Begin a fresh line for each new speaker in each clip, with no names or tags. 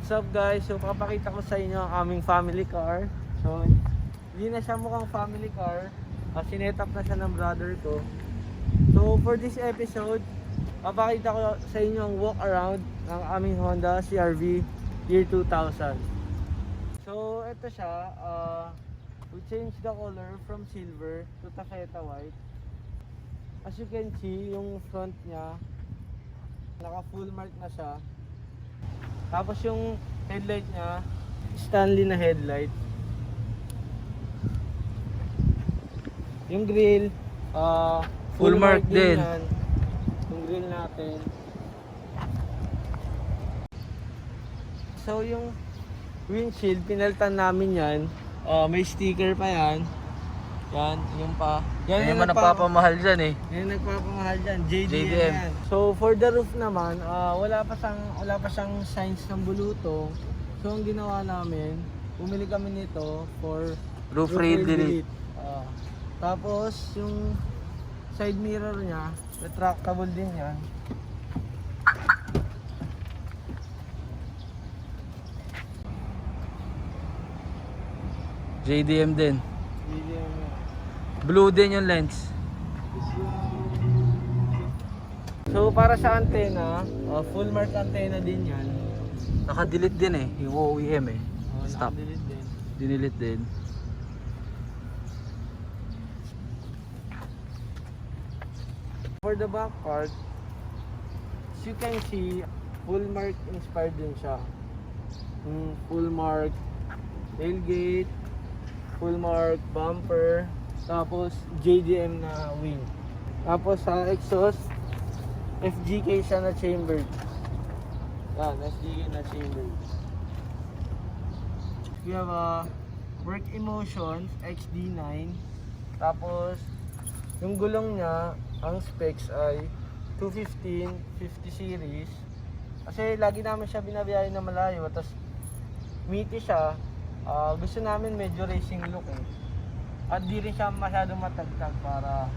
What's up guys? So papakita ko sa inyo ang aming family car. So hindi na siya mukhang family car. Sinet-up na siya ng brother ko. So for this episode, papakita ko sa inyo ang walk around ng aming Honda CR-V year 2000. So ito siya, we changed the color from silver to taffeta white. As you can see, yung front niya naka full mark na siya. Tapos yung headlight niya, Stanley na headlight. Yung grill,
full mark din.
Yan. Yung grill natin. So yung windshield, pinalitan namin yan. May sticker pa yan. Yan, yung pa.
Yan yung nagpapamahal dyan eh.
Yan nagpapamahal dyan, JDM.
JDM.
Yan. So for the roof naman, wala pa siyang signs ng bulutong. So ang ginawa namin, bumili kami nito for
Roof rail delete.
Tapos yung side mirror niya, retractable din yan.
JDM din.
JDM yan.
Blue din yung lens.
So para sa antena, full mark antena din yan.
Naka-delete din eh. Yung OEM eh. Stop.
Naka-delete din.
Dinilit din.
For the back part, as you can see, full mark inspired din siya. Full mark tailgate, full mark bumper, tapos JDM na wing. Tapos sa exhaust, FGK siya na chambered. Yan, FGK na chambered. We have a Work Emotions XD9. Tapos yung gulong niya, ang specs ay 215 50 series. Kasi lagi namin siya binabiyahe na malayo, tapos meaty siya. Gusto namin medyo racing look eh. At di rin siya masyadong matagtag para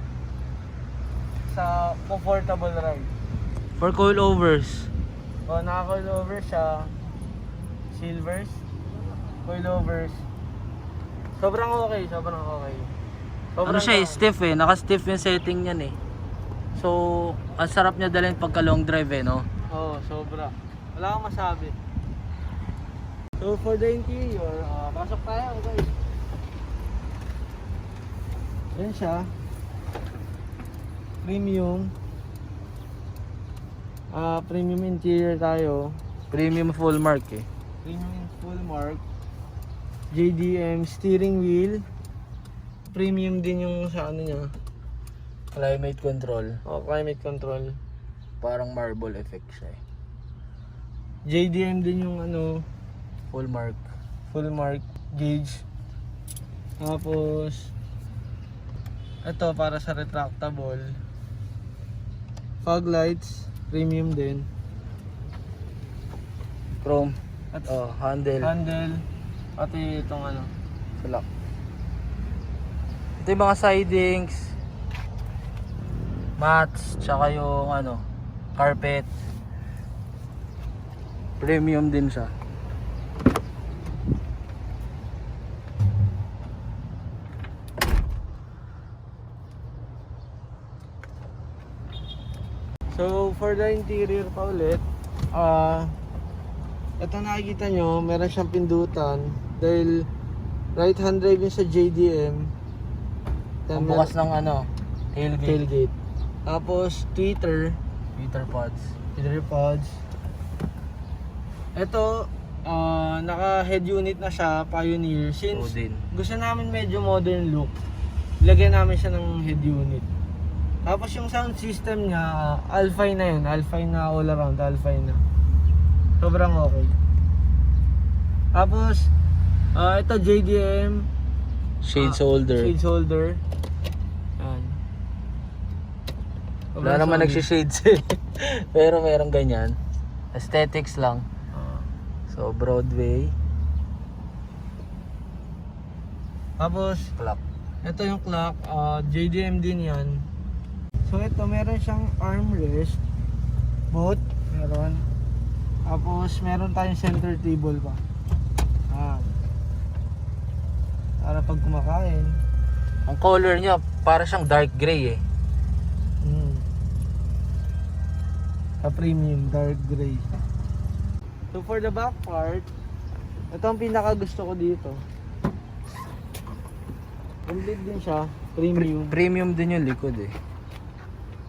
sa comfortable ride.
For coilovers.
Naka-coilover siya. Silvers. Coilovers. Sobrang okay, sobrang okay.
Ano siya eh, stiff eh. Naka-stiff yung setting niyan eh. So, ang sarap niya dalhin pagka long drive eh, no?
Oo, sobra. Wala akong masabi. So for the interior, pasok tayo guys. Yan siya. Premium. Premium interior tayo.
Premium full mark eh.
Premium full mark. JDM steering wheel. Premium din yung sa ano niya.
Climate control.
Climate control.
Parang marble effect siya eh.
JDM din yung ano,
Full mark.
full mark gauge. Tapos ito para sa retractable. Fog lights, premium din.
Chrome.
At
Handle.
handle, pati itong ano.
Lock. Ito yung mga sidings. Mats. Tsaka yung ano, carpet. Premium din siya.
So for the interior pa ulit, ito nakikita nyo, meron siyang pindutan dahil right hand drive yun sa JDM.
Ang bukas ng ano, tailgate.
Tailgate. Tapos tweeter,
Tweeter pods.
header pods. Ito, naka head unit na siya, Pioneer. Since
Odin.
gusto namin medyo modern look, lagyan namin siya ng head unit. Tapos yung sound system niya, Alpine na yun. Alpine na all around, Alpine na. Sobrang okay. Tapos, ito JDM.
Shades holder.
Shades holder. Yan.
Wala naman nagsishades eh. Pero meron ganyan. Aesthetics lang. So, Broadway.
Tapos,
Clock.
ito yung clock. JDM din yan. So ito, meron siyang armrest. Both, meron. Tapos meron tayong center table pa. Para pag kumakain.
Ang color niya, para siyang dark gray eh.
A premium dark gray. So for the back part, ito ang pinaka gusto ko dito. Complete din siya, premium.
Premium din yung likod eh.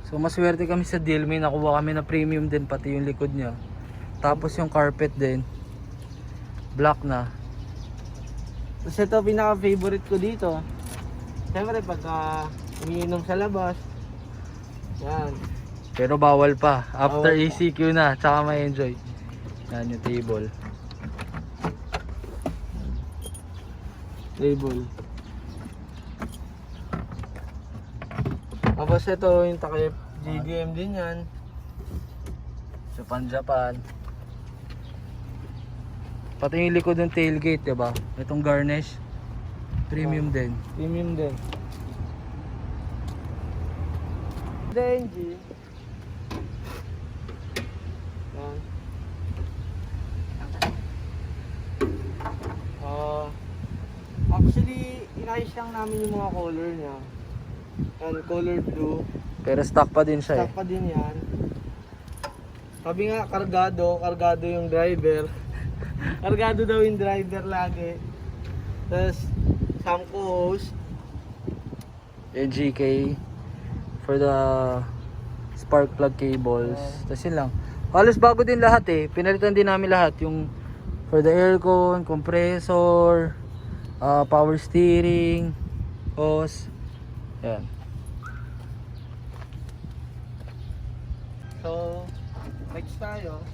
So maswerte kami sa deal, may nakuha kami na premium din pati yung likod niya. Tapos yung carpet din, black na.
Tapos ito pinaka favorite ko dito. Siyempre pagka umiinom sa labas. Yan.
Pero bawal pa. After
Bawal pa.
ECQ na, tsaka may enjoy. Yan yung table.
Table. Tapos ito yung takip. JDM din yan.
Japan. Pati yung likod ng tailgate, diba? Itong garnish, premium din.
Premium din. The engine. Yan. Actually, inayos lang namin yung mga color niya. Yan, color blue.
Pero stock pa din siya eh.
Stock pa din yan. Sabi nga, kargado yung driver. Kargado daw yung driver lagi. Tapos, some co-host.
NGK for the spark plug cables. Tapos yun lang. Halos bago din lahat eh. Pinalitan din namin lahat. Yung for the aircon, compressor, power steering, hose. Yan.
So, next tayo.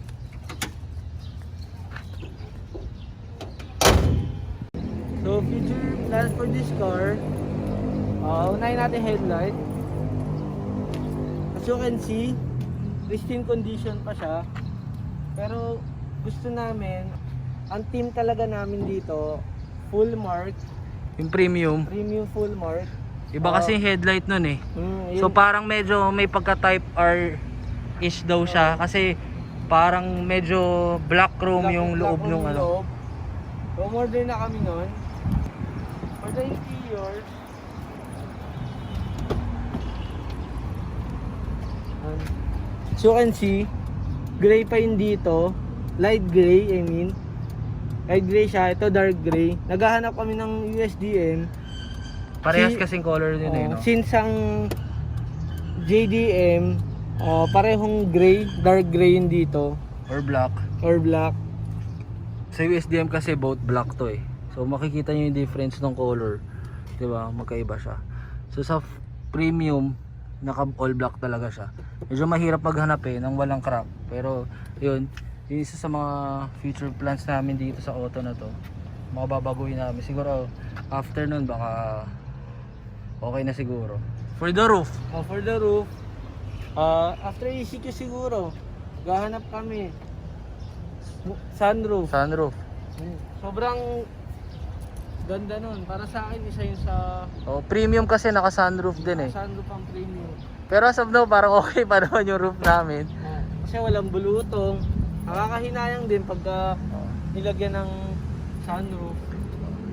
So, future plans for this car. Unahin natin headlight. As you can see, pristine condition pa siya. Pero gusto namin, ang team talaga namin dito, full mark,
Yung premium.
premium full mark.
Iba kasi yung headlight nun eh. So
Yun.
parang medyo may pagka type R-ish daw siya. Kasi parang medyo black chrome yung loob
Black
nung
yung
ano.
loob. So, umorder na kami nun. For the interior, as you can see, gray pa yun dito. Light gray, I mean. Light gray siya. Ito dark gray. Naghahanap kami ng USDM.
Parehas
Si-
kasing color din eh, no?
Since ang JDM, parehong gray, dark gray yun dito.
Or black.
Or black.
Sa USDM kasi both black to eh. So makikita nyo yung difference ng color. 'Di ba? Magkaiba siya. So sa premium, naka all black talaga siya. Medyo mahirap maghanap eh ng walang crack. Pero yun, yung isa sa mga future plans namin dito sa auto na to. Mababaguhin namin. Siguro after nun baka okay na siguro. For the roof,
For the roof, after ECQ siguro, gahanap kami. Sunroof.
sunroof.
Sobrang ganda nun. Para sa akin, isa yun sa
Oh, premium kasi naka sunroof din eh.
sunroof ang premium.
Pero as of now parang okay pa naman yung roof namin.
Kasi walang bulutong. Nakakahinayang din pagka nilagyan ng sunroof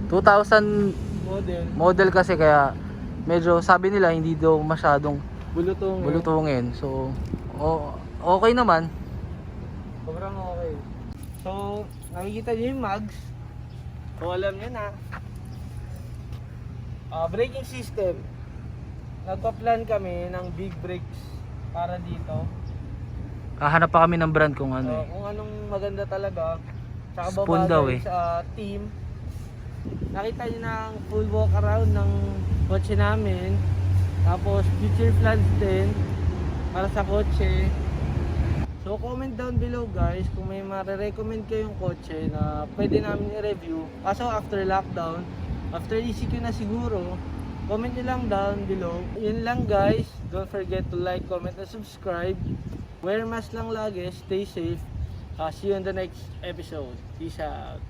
2000
model.
model kasi kaya medyo sabi nila hindi daw masyadong
Bulutong.
bulutungin. So okay naman.
Sobrang okay. So, nakikita niyo yung mags. So, alam niyo na. Braking system. Nagpa-plan kami ng big brakes para dito.
Hahanap pa kami ng brand kung ano eh.
Kung anong maganda talaga. Tsaka
Spoon daw eh.
sa team. Nakita niyo na ang full walk around ng kotse namin. Tapos future plans din para sa kotse. So comment down below guys kung may mare-recommend kayong kotse na pwede namin i-review. Kaso after lockdown, after ECQ na siguro, comment nyo lang down below. Yun lang guys. Don't forget to like, comment, and subscribe. Wear mask lang lagi. Stay safe. See you in the next episode. Peace out.